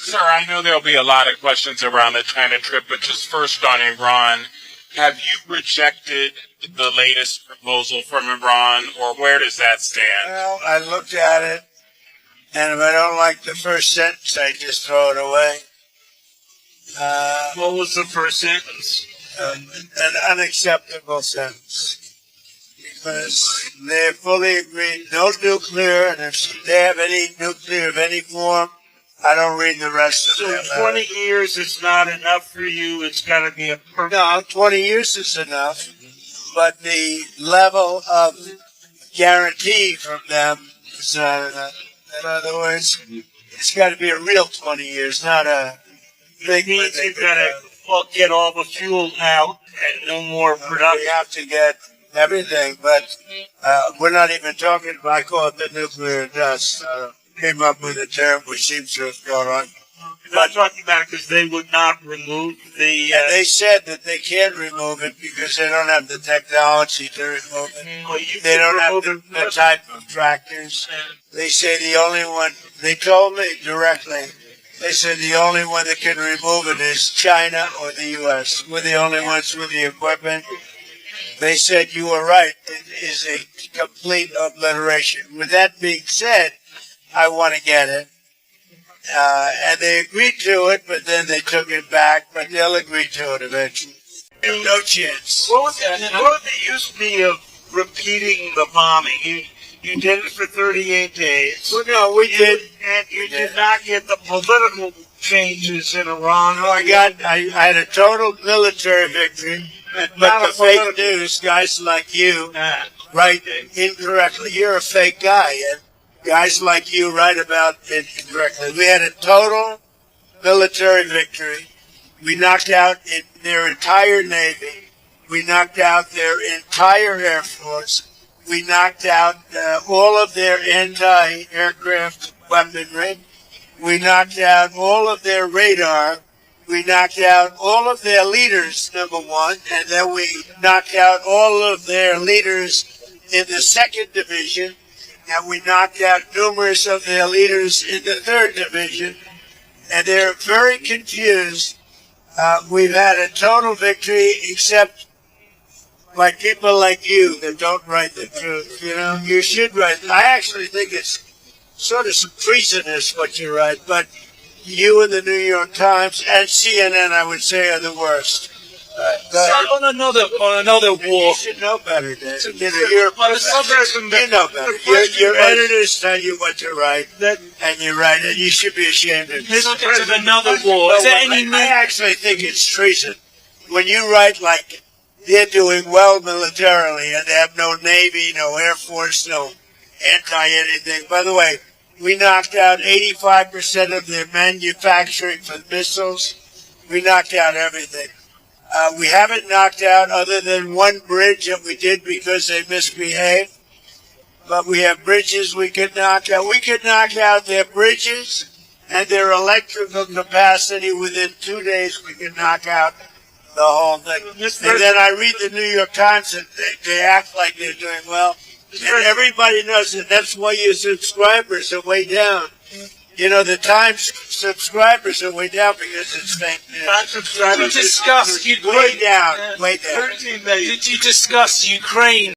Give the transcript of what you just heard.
Sir, I know there'll be a lot of questions around the China trip, but just first on Iran, have you rejected the latest proposal from Iran, or where does that stand? Well, I looked at it, and if I don't like the first sentence, I just throw it away. What was the first sentence? An unacceptable sentence. Because they fully agree, no nuclear, and if they have any nuclear of any form, I don't read the rest of it. So 20 years is not enough for you. It's got to be a perfect. No, 20 years is enough, but the level of guarantee from them is not enough. In other words, it's got to be a real 20 years, not a big. It means you've got to get all the fuel out and no more production. We have to get everything, but we're not even talking about, I call it the nuclear dust. Came up with a term which seems to have gone on. I'm not talking about it because they would not remove the... And they said that they can't remove it because they don't have the technology to remove it. They don't have the type of tractors. They say the only one, they told me directly, they said the only one that can remove it is China or the U.S. We're the only ones with the equipment. They said you were right. It is a complete obliteration. With that being said, I want to get it. And they agreed to it, but then they took it back, but they'll agree to it eventually. No chance. What was the use of repeating the bombing? You did it for 38 days. Well, no, we did. And you did not get the political changes in Iran. No, I had a total military victory. But the fake news, guys like you, write incorrectly. You're a fake guy, and guys like you write about it incorrectly. We had a total military victory. We knocked out their entire Navy. We knocked out their entire Air Force. We knocked out all of their anti-aircraft weaponry. We knocked out all of their radar. We knocked out all of their leaders, number one, and then we knocked out all of their leaders in the 2nd Division, and we knocked out numerous of their leaders in the 3rd Division, and they're very confused. We've had a total victory, except by people like you that don't write the truth. You know, you should write. I actually think it's sort of some treasonous what you write, but you and the New York Times and CNN, I would say, are the worst. On another war. You should know better, Dave. You know better. Your editors tell you what to write, and you write it. You should be ashamed of yourself. Another war. Is there any I actually think it's treason. When you write like they're doing well militarily, and they have no Navy, no Air Force, no anti-anything. By the way, we knocked out 85% of their manufacturing for missiles. We knocked out everything. We haven't knocked out other than one bridge that we did because they misbehaved. But we have bridges we could knock out. We could knock out their bridges and their electrical capacity within 2 days. We could knock out the whole thing. And then I read the New York Times and they act like they're doing well. And everybody knows that that's why your subscribers are way down. You know, the Times subscribers are way down because it's fake news. Did you discuss Ukraine? Way down, way down. Did you discuss Ukraine?